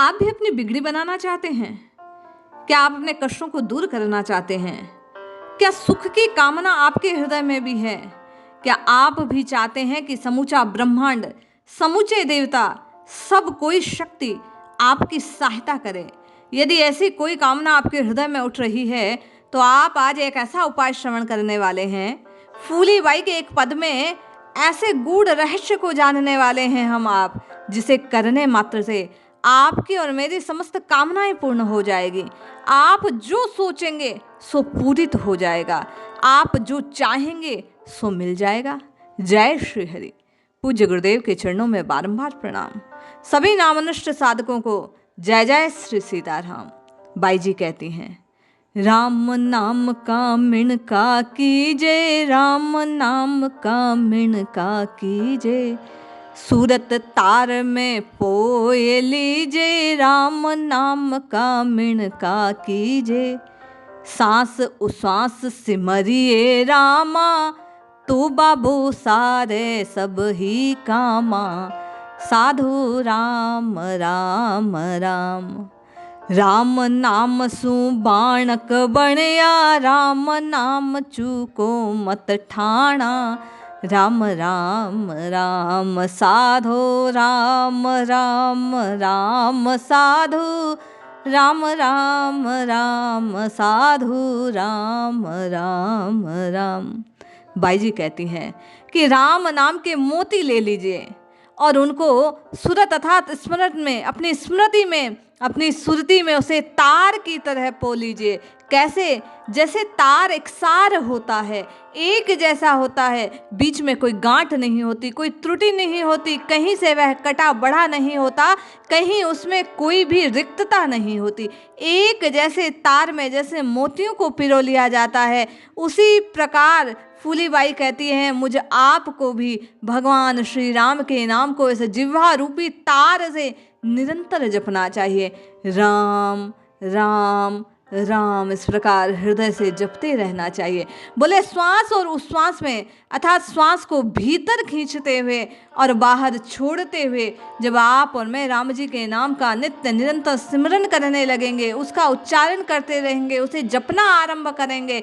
आप भी अपनी बिगड़ी बनाना चाहते हैं? क्या आप अपने कष्टों को दूर करना चाहते हैं? क्या सुख की कामना आपके हृदय में भी है? क्या आप भी चाहते हैं कि समूचा ब्रह्मांड, समूचे देवता, सब कोई शक्ति आपकी सहायता करे? यदि ऐसी कोई कामना आपके हृदय में उठ रही है तो आप आज एक ऐसा उपाय श्रवण करने वाले हैं। फूलीबाई के एक पद में ऐसे गूढ़ रहस्य को जानने वाले हैं हम आप, जिसे करने मात्र से आपकी और मेरी समस्त कामनाएं पूर्ण हो जाएगी। आप जो सोचेंगे सो पूरित हो जाएगा, आप जो चाहेंगे सो मिल जाएगा। जय श्री हरि। पूज्य गुरुदेव के चरणों में बारंबार प्रणाम। सभी नामनिष्ठ साधकों को जय जय श्री सीताराम। बाई जी कहती हैं, राम नाम का मिण का कीजे, राम नाम का मिण का कीजे, सूरत तार में पोए लीजे, राम नाम का मिण का कीजे, सांस उश्वास सिमरिए रामा, तू बाबू सारे सब ही कामा, साधु राम राम राम। राम नाम सु बाणक बणया, राम नाम चूको मत ठाणा, राम राम राम साधो राम राम राम साधु, राम राम राम साधु राम राम राम। बाई जी कहती हैं कि राम नाम के मोती ले लीजिए और उनको सुरत अर्थात स्मरण में, अपनी स्मृति में, अपनी सुरती में उसे तार की तरह पो लीजिए। कैसे? जैसे तार एक सार होता है, एक जैसा होता है, बीच में कोई गांठ नहीं होती, कोई त्रुटि नहीं होती, कहीं से वह कटा बढ़ा नहीं होता, कहीं उसमें कोई भी रिक्तता नहीं होती। एक जैसे तार में जैसे मोतियों को पिरो लिया जाता है, उसी प्रकार फूलीबाई कहती हैं मुझ आपको भी भगवान श्री राम के नाम को इस जिह्वा रूपी तार से निरंतर जपना चाहिए। राम राम राम इस प्रकार हृदय से जपते रहना चाहिए। बोले श्वास और उश्वास में अर्थात श्वास को भीतर खींचते हुए और बाहर छोड़ते हुए जब आप और मैं राम जी के नाम का नित्य निरंतर सिमरन करने लगेंगे, उसका उच्चारण करते रहेंगे, उसे जपना आरंभ करेंगे,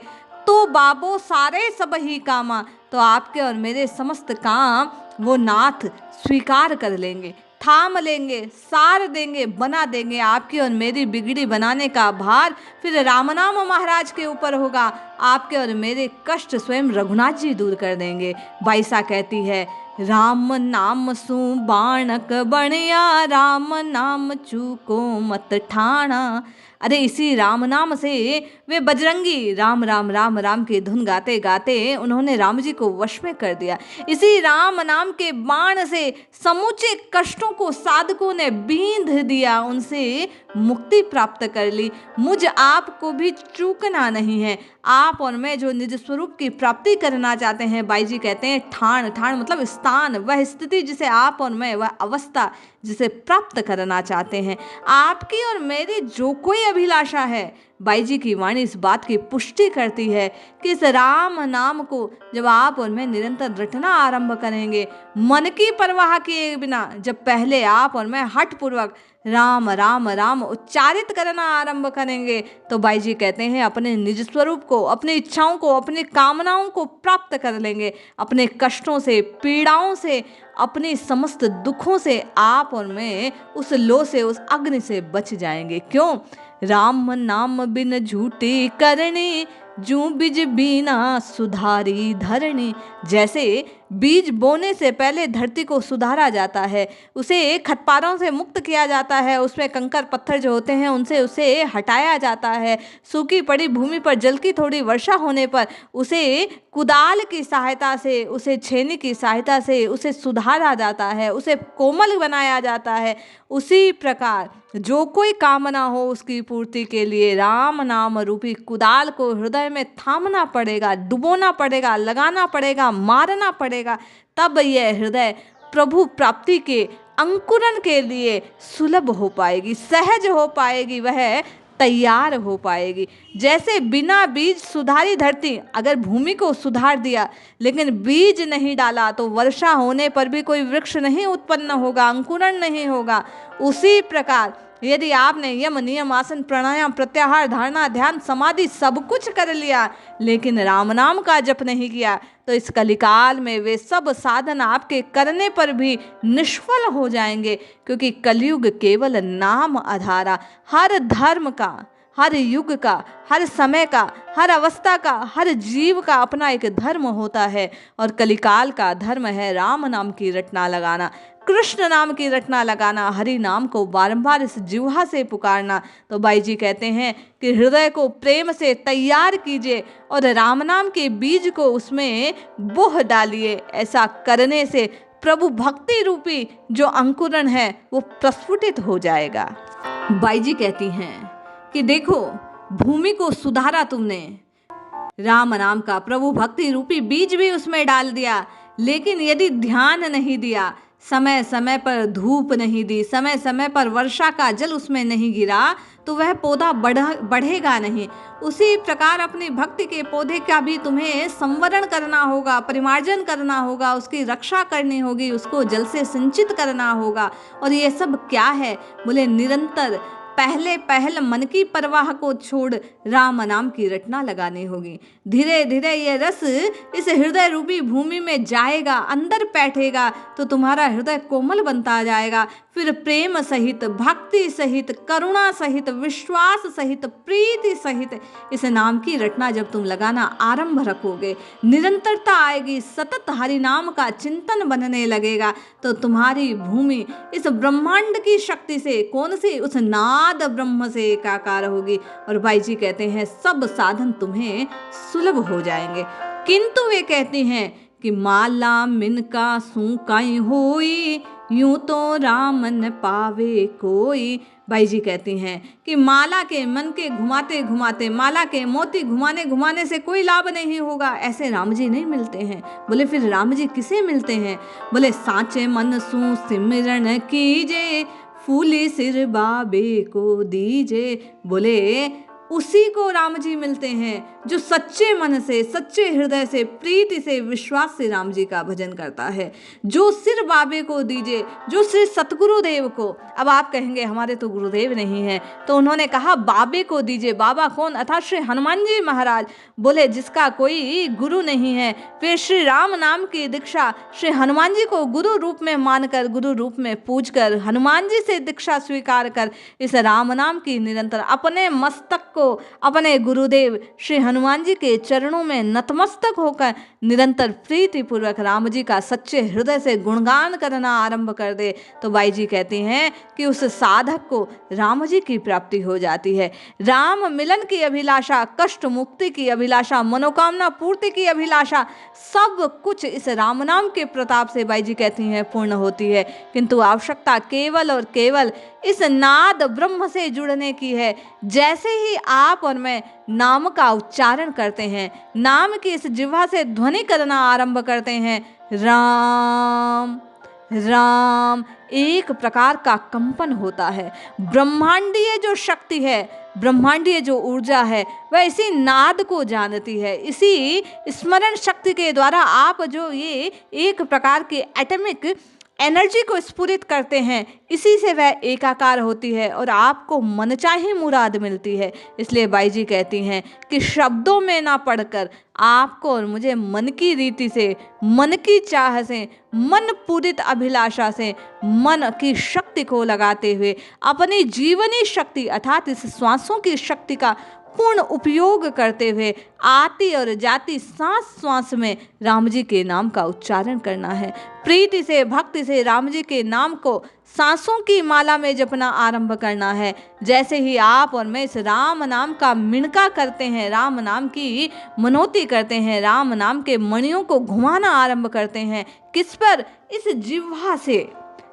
तो बाबो सारे सब ही कामा, तो आपके और मेरे समस्त काम वो नाथ स्वीकार कर लेंगे, थाम लेंगे, सार देंगे, बना देंगे। आपकी और मेरी बिगड़ी बनाने का भार फिर रामनाम महाराज के ऊपर होगा। आपके और मेरे कष्ट स्वयं रघुनाथ जी दूर कर देंगे। बाईसा कहती है, राम नाम सु बाणक बणया, राम नाम चूको मत ठाणा। अरे इसी राम नाम से वे बजरंगी राम राम राम राम की धुन गाते गाते उन्होंने राम जी को वश में कर दिया। इसी राम नाम के बाण से समूचे कष्टों को साधकों ने बींध दिया, उनसे मुक्ति प्राप्त कर ली। मुझ आपको भी चूकना नहीं है। आप और मैं जो निज स्वरूप की प्राप्ति करना चाहते हैं, बाई जी कहते हैं ठाण, ठाण मतलब स्थान, वह स्थिति जिसे आप और मैं, वह अवस्था जिसे प्राप्त करना चाहते हैं। आपकी और मेरी जो कोई अभिलाषा है, बाई जी की वाणी इस बात की पुष्टि करती है कि इस राम नाम को जब आप और मैं निरंतर रटना आरंभ करेंगे, मन की परवाह किए बिना, जब पहले आप और मैं हठ पूर्वक राम राम राम उच्चारित करना आरंभ करेंगे, तो बाई जी कहते हैं अपने निज स्वरूप को, अपनी इच्छाओं को, अपनी कामनाओं को प्राप्त कर लेंगे। अपने कष्टों से, पीड़ाओं से, अपने समस्त दुखों से आप और मैं उस लो से, उस अग्नि से बच जाएंगे। क्यों? राम नाम बिन झूठी करनी, जू बीज बीना सुधारी धरणी। जैसे बीज बोने से पहले धरती को सुधारा जाता है, उसे खतपारों से मुक्त किया जाता है, उसमें कंकर पत्थर जो होते हैं उनसे उसे हटाया जाता है। सूखी पड़ी भूमि पर जल की थोड़ी वर्षा होने पर उसे कुदाल की सहायता से, उसे छेनी की सहायता से उसे सुधारा जाता है, उसे कोमल बनाया जाता है। उसी प्रकार जो कोई कामना हो उसकी पूर्ति के लिए राम नाम रूपी कुदाल को हृदय में थामना पड़ेगा, डुबोना पड़ेगा, लगाना पड़ेगा, मारना पड़ेगा। तब यह हृदय प्रभु प्राप्ति के अंकुरण के लिए सुलभ हो पाएगी, सहज हो पाएगी, वह तैयार हो पाएगी। जैसे बिना बीज सुधारी धरती, अगर भूमि को सुधार दिया लेकिन बीज नहीं डाला तो वर्षा होने पर भी कोई वृक्ष नहीं उत्पन्न होगा, अंकुरण नहीं होगा। उसी प्रकार यदि आपने यम नियम आसन प्राणायाम प्रत्याहार धारणा ध्यान समाधि सब कुछ कर लिया लेकिन राम नाम का जप नहीं किया तो इस कलिकाल में वे सब साधन आपके करने पर भी निष्फल हो जाएंगे, क्योंकि कलयुग केवल नाम आधारा। हर धर्म का, हर युग का, हर समय का, हर अवस्था का, हर जीव का अपना एक धर्म होता है और कलिकाल का धर्म है राम नाम की रटना लगाना, कृष्ण नाम की रटना लगाना, हरि नाम को बारंबार इस जिह्वा से पुकारना। तो बाई जी कहते हैं कि हृदय को प्रेम से तैयार कीजिए और राम नाम के बीज को उसमें बोह डालिए। ऐसा करने से प्रभु भक्ति रूपी जो अंकुरण है वो प्रस्फुटित हो जाएगा। बाई जी कहती हैं कि देखो, भूमि को सुधारा तुमने, राम नाम का प्रभु भक्ति रूपी बीज भी उसमें डाल दिया, लेकिन यदि ध्यान नहीं दिया, समय समय पर धूप नहीं दी, समय समय पर वर्षा का जल उसमें नहीं गिरा, तो वह पौधा बढ़ेगा नहीं। उसी प्रकार अपनी भक्ति के पौधे का भी तुम्हें संवरण करना होगा, परिमार्जन करना होगा, उसकी रक्षा करनी होगी, उसको जल से सिंचित करना होगा। और ये सब क्या है? बोले निरंतर पहल मन की परवाह को छोड़ राम नाम की रटना लगानी होगी। धीरे धीरे ये रस इस हृदय रूपी भूमि में जाएगा, अंदर बैठेगा तो तुम्हारा हृदय कोमल बनता जाएगा। फिर प्रेम सहित, भक्ति सहित, करुणा सहित, विश्वास सहित, प्रीति सहित इस नाम की रटना जब तुम लगाना आरंभ रखोगे, निरंतरता आएगी, सतत हरि नाम का चिंतन बनने लगेगा, तो तुम्हारी भूमि इस ब्रह्मांड की शक्ति से, कौन सी? उस नाद ब्रह्म से एकाकार होगी। और भाई जी कहते हैं सब साधन तुम्हें सुलभ हो जाएंगे। किंतु वे कहती हैं कि माला मिनका सू काई होई, यूं तो राम न पावे कोई। भाई जी कहती हैं कि माला के मन के घुमाते घुमाते, माला के मोती घुमाने घुमाने से कोई लाभ नहीं होगा, ऐसे राम जी नहीं मिलते हैं। बोले फिर राम जी किसे मिलते हैं? बोले साचे मन सू सिमरन कीजे, फूली सिर बाबे को दीजे। बोले उसी को राम जी मिलते हैं जो सच्चे मन से, सच्चे हृदय से, प्रीति से, विश्वास से राम जी का भजन करता है। जो सिर बाबे को दीजिए, जो श्री सतगुरुदेव को। अब आप कहेंगे हमारे तो गुरुदेव नहीं है, तो उन्होंने कहा बाबे को दीजिए। बाबा कौन? अर्थात श्री हनुमान जी महाराज। बोले जिसका कोई गुरु नहीं है, फिर श्री राम नाम की दीक्षा श्री हनुमान जी को गुरु रूप में मानकर, गुरु रूप में पूज कर, हनुमान जी से दीक्षा स्वीकार कर इस राम नाम की निरंतर अपने मस्तक को अपने गुरुदेव श्री हनुमान जी के चरणों में नतमस्तक होकर निरंतर प्रीति पूर्वक राम जी का सच्चे हृदय से गुणगान करना आरंभ कर दे, तो बाई जी कहती हैं कि उस साधक को राम जी की प्राप्ति हो जाती है। राम मिलन की अभिलाषा, कष्ट मुक्ति की अभिलाषा, मनोकामना पूर्ति की अभिलाषा, सब कुछ इस राम नाम के प्रताप से बाई जी कहती हैं पूर्ण होती है। किंतु आवश्यकता केवल और केवल इस नाद ब्रह्म से जुड़ने की है। जैसे ही आप और मैं नाम का उच्चारण करते हैं, नाम की इस जिह्वा से ध्वनि करना आरंभ करते हैं, राम राम, एक प्रकार का कंपन होता है। ब्रह्मांडीय जो शक्ति है, ब्रह्मांडीय जो ऊर्जा है, वह इसी नाद को जानती है। इसी स्मरण शक्ति के द्वारा आप जो ये एक प्रकार के एटॉमिक एनर्जी को स्फुरित करते हैं, इसी से वह एकाकार होती है और आपको मनचाही मुराद मिलती है। इसलिए बाई जी कहती हैं कि शब्दों में ना पढ़कर आपको और मुझे मन की रीति से, मन की चाह से, मन पूरित अभिलाषा से, मन की शक्ति को लगाते हुए अपनी जीवनी शक्ति अर्थात इस श्वासों की शक्ति का पूर्ण उपयोग करते हुए आती और जाती सांस सांस में राम जी के नाम का उच्चारण करना है। प्रीति से, भक्ति से राम जी के नाम को सांसों की माला में जपना आरंभ करना है। जैसे ही आप और मैं इस राम नाम का मिणका करते हैं, राम नाम की मनोती करते हैं, राम नाम के मणियों को घुमाना आरंभ करते हैं, किस पर? इस जिह्वा से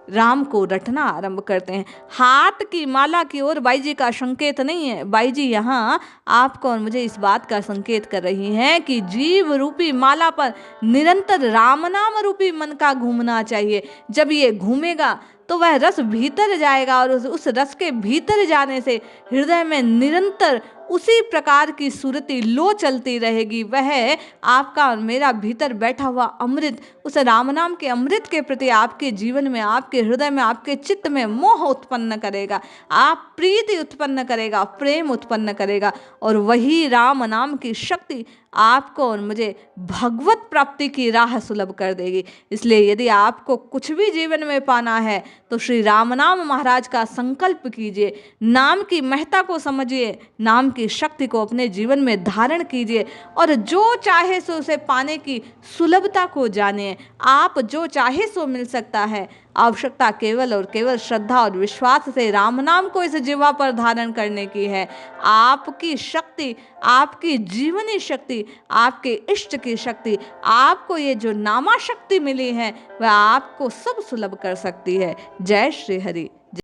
राम को रटना आरंभ करते हैं। हाथ की माला की ओर बाई जी का संकेत नहीं है। बाई जी यहाँ आपको और मुझे इस बात का संकेत कर रही हैं कि जीव रूपी माला पर निरंतर राम नाम रूपी मन का घूमना चाहिए। जब ये घूमेगा तो वह रस भीतर जाएगा और उस रस के भीतर जाने से हृदय में निरंतर उसी प्रकार की सुरती लो चलती रहेगी। वह आपका और मेरा भीतर बैठा हुआ अमृत, उस राम नाम के अमृत के प्रति आपके जीवन में, आपके हृदय में, आपके चित्त में मोह उत्पन्न करेगा, आप प्रीति उत्पन्न करेगा, प्रेम उत्पन्न करेगा, और वही राम नाम की शक्ति आपको और मुझे भगवत प्राप्ति की राह सुलभ कर देगी। इसलिए यदि आपको कुछ भी जीवन में पाना है तो श्री राम नाम महाराज का संकल्प कीजिए, नाम की महत्ता को समझिए, नाम की शक्ति को अपने जीवन में धारण कीजिए, और जो चाहे सो उसे पाने की सुलभता को जानिए। आप जो चाहे सो मिल सकता है। आवश्यकता केवल और केवल श्रद्धा और विश्वास से राम नाम को इस जीवा पर धारण करने की है। आपकी शक्ति, आपकी जीवनी शक्ति, आपके इष्ट की शक्ति, आपको ये जो नामा शक्ति मिली है वह आपको सब सुलभ कर सकती है। जय श्री हरि।